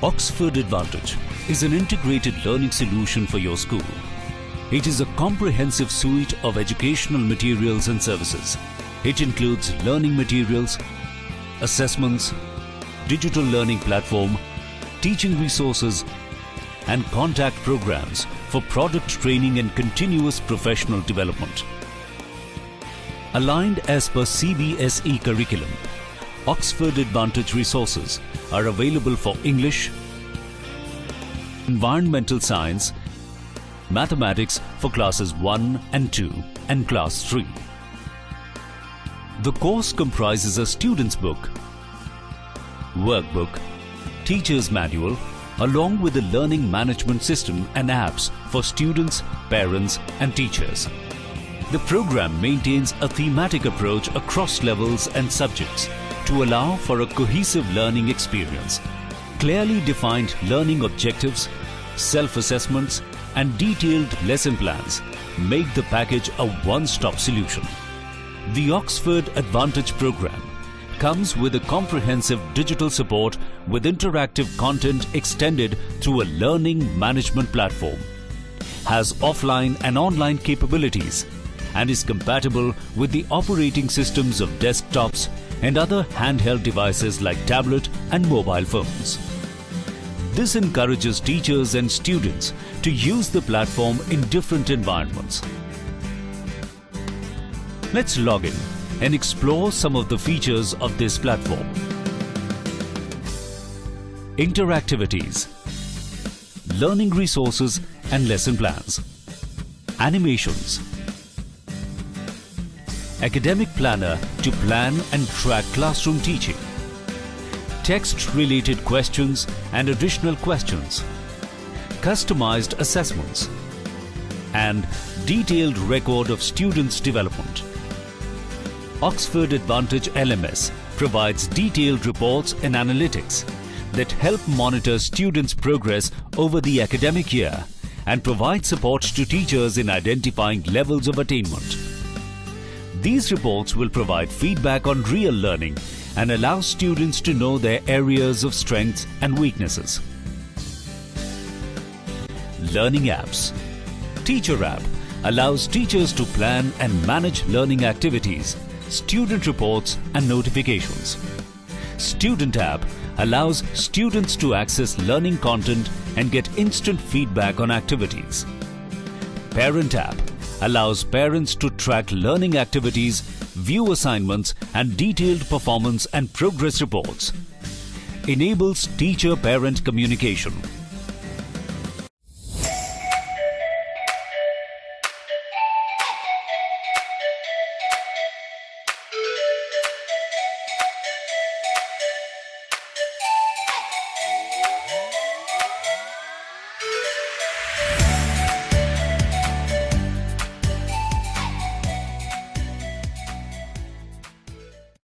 Oxford Advantage is an integrated learning solution for your school. It is a comprehensive suite of educational materials and services. It includes learning materials, assessments, digital learning platform, teaching resources, and contact programs for product training and continuous professional development. Aligned as per CBSE curriculum, Oxford Advantage resources are available for English, Environmental Science, Mathematics for classes 1 and 2 and class 3. The course comprises a student's book, workbook, teacher's manual, along with a learning management system and apps for students, parents and teachers. The program maintains a thematic approach across levels and subjects to allow for a cohesive learning experience. Clearly defined learning objectives, self-assessments and detailed lesson plans make the package a one-stop solution. The Oxford Advantage program comes with a comprehensive digital support with interactive content extended through a learning management platform, has offline and online capabilities, and is compatible with the operating systems of desktops and other handheld devices like tablet and mobile phones. This encourages teachers and students to use the platform in different environments. Let's log in and explore some of the features of this platform. Interactivities, learning resources and lesson plans, animations, academic planner to plan and track classroom teaching, text-related questions and additional questions, customized assessments, and detailed record of students' development. Oxford Advantage LMS provides detailed reports and analytics that help monitor students' progress over the academic year and provide support to teachers in identifying levels of attainment. These reports will provide feedback on real learning and allow students to know their areas of strengths and weaknesses. Learning apps. Teacher app allows teachers to plan and manage learning activities, student reports and notifications. Student app allows students to access learning content and get instant feedback on activities. Parent app allows parents to track learning activities, view assignments and detailed performance and progress reports. Enables teacher-parent communication.